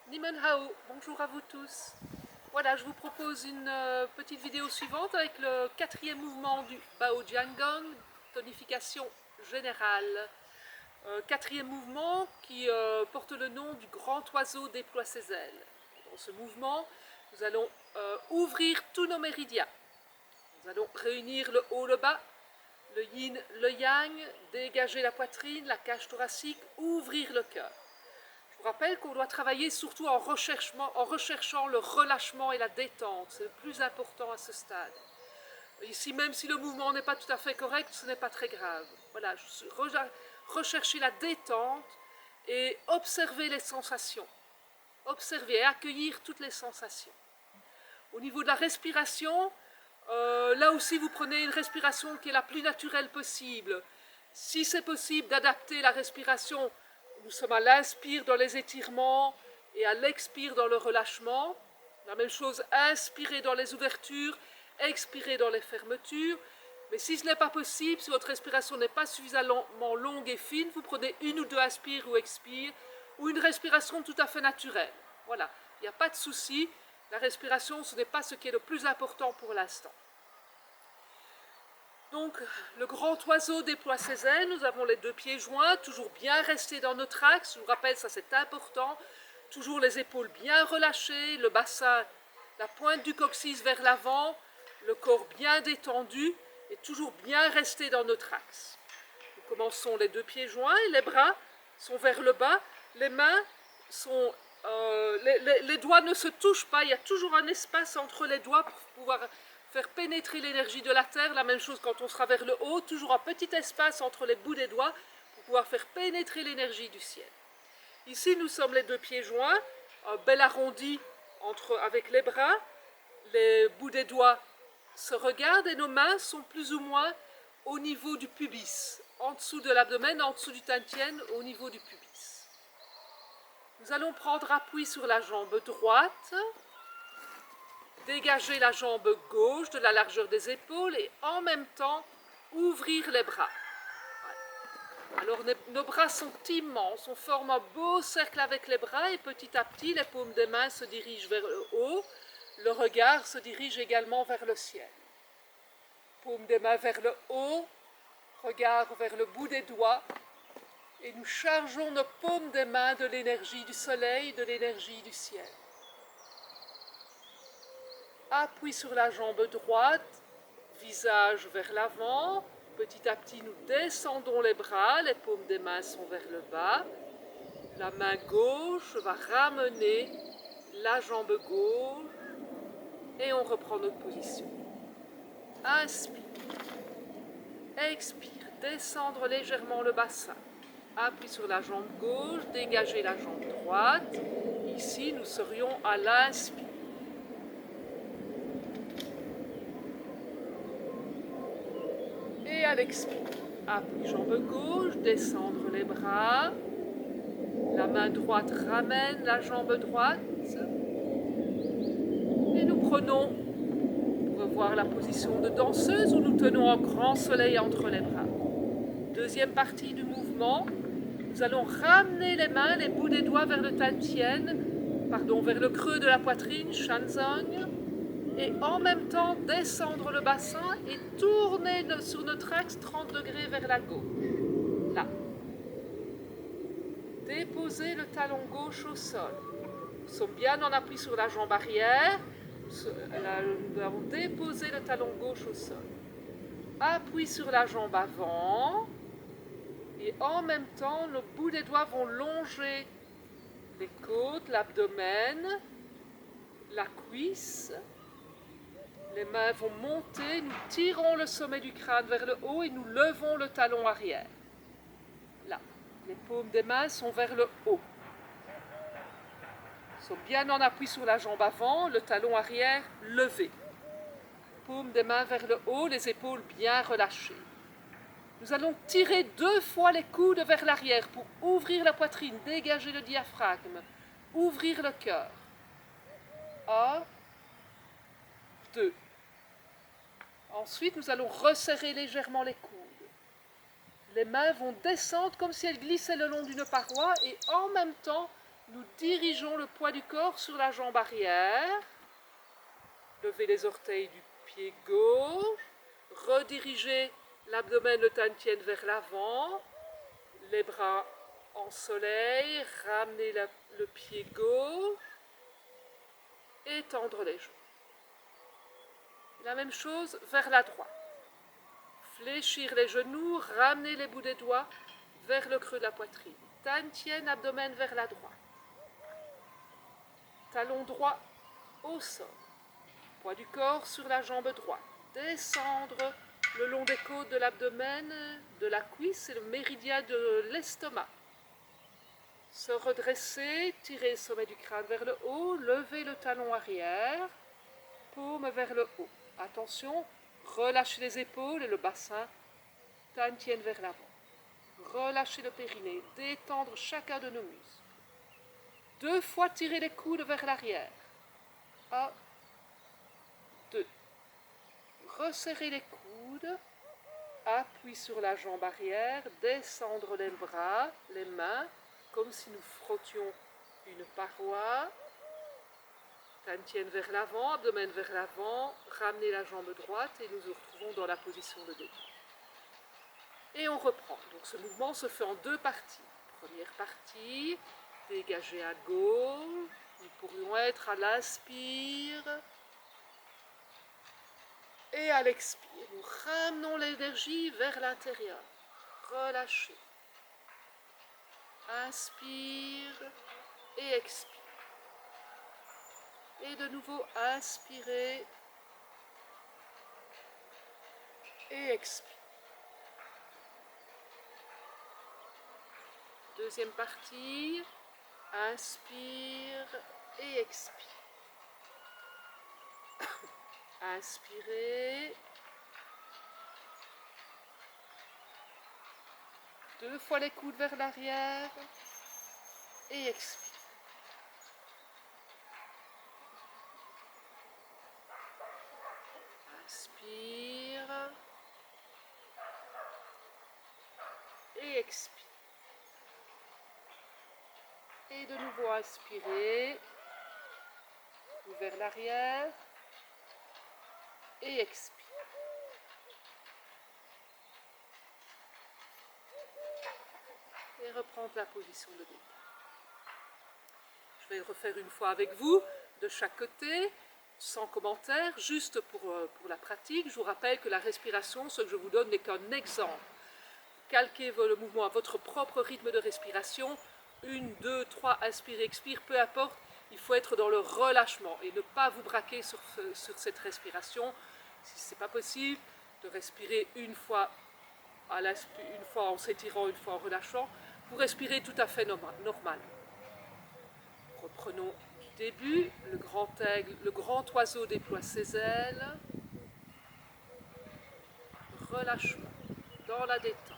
Ni Men Hao, bonjour à vous tous. Voilà, je vous propose une petite vidéo suivante avec le quatrième mouvement du Bao Jiangong, tonification générale. Quatrième mouvement qui porte le nom du grand oiseau déploie ses ailes. Dans ce mouvement, nous allons ouvrir tous nos méridiens. Nous allons réunir le haut, le bas, le yin, le yang, dégager la poitrine, la cage thoracique, ouvrir le cœur. Je vous rappelle qu'on doit travailler surtout en recherchant le relâchement et la détente. C'est le plus important à ce stade. Ici, même si le mouvement n'est pas tout à fait correct, ce n'est pas très grave. Voilà, rechercher la détente et observer les sensations. Observer et accueillir toutes les sensations. Au niveau de la respiration, là aussi vous prenez une respiration qui est la plus naturelle possible. Si c'est possible d'adapter la respiration, nous sommes à l'inspire dans les étirements et à l'expire dans le relâchement. La même chose, inspirer dans les ouvertures, expirer dans les fermetures. Mais si ce n'est pas possible, si votre respiration n'est pas suffisamment longue et fine, vous prenez une ou deux inspires ou expires, ou une respiration tout à fait naturelle. Voilà, il n'y a pas de souci. La respiration, ce n'est pas ce qui est le plus important pour l'instant. Donc, le grand oiseau déploie ses ailes, nous avons les deux pieds joints, toujours bien restés dans notre axe, je vous rappelle, ça c'est important, toujours les épaules bien relâchées, le bassin, la pointe du coccyx vers l'avant, le corps bien détendu et toujours bien resté dans notre axe. Nous commençons les deux pieds joints, les bras sont vers le bas, les mains sont... les doigts ne se touchent pas, il y a toujours un espace entre les doigts pour pouvoir faire pénétrer l'énergie de la terre. La même chose quand on sera vers le haut, toujours un petit espace entre les bouts des doigts pour pouvoir faire pénétrer l'énergie du ciel. Ici, nous sommes les deux pieds joints, un bel arrondi avec les bras, les bouts des doigts se regardent et nos mains sont plus ou moins au niveau du pubis, en dessous de l'abdomen, en dessous du tantien, au niveau du pubis. Nous allons prendre appui sur la jambe droite, dégager la jambe gauche de la largeur des épaules et en même temps ouvrir les bras. Voilà. Alors nos bras sont immenses, on forme un beau cercle avec les bras et petit à petit les paumes des mains se dirigent vers le haut, le regard se dirige également vers le ciel. Paumes des mains vers le haut, regard vers le bout des doigts et nous chargeons nos paumes des mains de l'énergie du soleil, de l'énergie du ciel. Appui sur la jambe droite, visage vers l'avant. Petit à petit, nous descendons les bras, les paumes des mains sont vers le bas. La main gauche va ramener la jambe gauche et on reprend notre position. Inspire, expire, descendre légèrement le bassin. Appui sur la jambe gauche, dégager la jambe droite. Ici, nous serions à l'inspire. Et à l'expire, appui jambe gauche, descendre les bras, la main droite ramène la jambe droite et nous prenons, pour revoir la position de danseuse où nous tenons un grand soleil entre les bras. Deuxième partie du mouvement, nous allons ramener les mains, les bouts des doigts vers le tantien, vers le creux de la poitrine, Shanzang, et en même temps descendre le bassin et tourner sur notre axe 30 degrés vers la gauche. Là. Déposer le talon gauche au sol. Nous sommes bien en appui sur la jambe arrière. Nous avons déposé le talon gauche au sol. Appui sur la jambe avant. Et en même temps, nos bouts des doigts vont longer les côtes, l'abdomen, la cuisse. Les mains vont monter, nous tirons le sommet du crâne vers le haut et nous levons le talon arrière. Là, les paumes des mains sont vers le haut. Nous sommes bien en appui sur la jambe avant, le talon arrière levé. Paumes des mains vers le haut, les épaules bien relâchées. Nous allons tirer 2 fois les coudes vers l'arrière pour ouvrir la poitrine, dégager le diaphragme, ouvrir le cœur. 1, 2. Ensuite, nous allons resserrer légèrement les coudes. Les mains vont descendre comme si elles glissaient le long d'une paroi et en même temps Nous dirigeons le poids du corps sur la jambe arrière. Levez les orteils du pied gauche. Redirigez l'abdomen, le tan-tien vers l'avant. Les bras en soleil. Ramenez le pied gauche. Et tendre les genoux. La même chose vers la droite. Fléchir les genoux, ramener les bouts des doigts vers le creux de la poitrine. Tan-tien, abdomen vers la droite. Talon droit au sol. Poids du corps sur la jambe droite. Descendre le long des côtes de l'abdomen, de la cuisse et le méridien de l'estomac. Se redresser, tirer le sommet du crâne vers le haut, lever le talon arrière, paume vers le haut. Attention, relâchez les épaules et le bassin, tan-tien vers l'avant. Relâchez le périnée, détendre chacun de nos muscles. 2 fois tirer les coudes vers l'arrière. 1, 2. Resserrez les coudes, appui sur la jambe arrière, descendre les bras, les mains, comme si nous frottions une paroi. Tan-tien vers l'avant, abdomen vers l'avant, ramenez la jambe droite et nous nous retrouvons dans la position de début. Et on reprend. Donc ce mouvement se fait en 2 parties. Première partie, dégager à gauche. Nous pourrions être à l'inspire et à l'expire. Nous ramenons l'énergie vers l'intérieur. Relâchez. Inspire et expire. Et de nouveau, inspirez et expire. Deuxième partie, inspire et expire. Inspirez. 2 fois les coudes vers l'arrière et expire. Inspire et expire. Et de nouveau inspirez, vers l'arrière et expire. Et reprendre la position de départ. Je vais le refaire une fois avec vous, de chaque côté, sans commentaire, juste pour la pratique. Je vous rappelle que la respiration, ce que je vous donne n'est qu'un exemple. Calquez le mouvement à votre propre rythme de respiration. 1, 2, 3, inspire, expire, peu importe. Il faut être dans le relâchement et ne pas vous braquer sur cette respiration. Si ce n'est pas possible, de respirer une fois en s'étirant, une fois en relâchant. Vous respirez tout à fait normal. Reprenons du début. Le grand aigle, le grand oiseau déploie ses ailes. Relâchement dans la détente.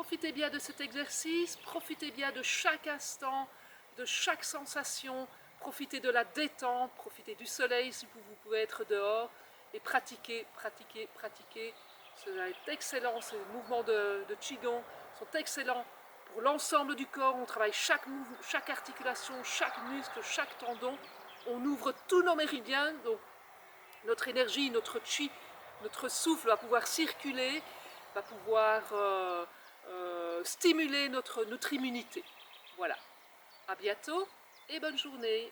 Profitez bien de cet exercice, profitez bien de chaque instant, de chaque sensation, profitez de la détente, profitez du soleil si vous pouvez être dehors et pratiquez, pratiquez, pratiquez. Cela est excellent, ces mouvements de Qigong sont excellents pour l'ensemble du corps. On travaille chaque articulation, chaque muscle, chaque tendon. On ouvre tous nos méridiens, donc notre énergie, notre chi, notre souffle va pouvoir circuler, va pouvoir stimuler notre immunité. Voilà. À bientôt et bonne journée.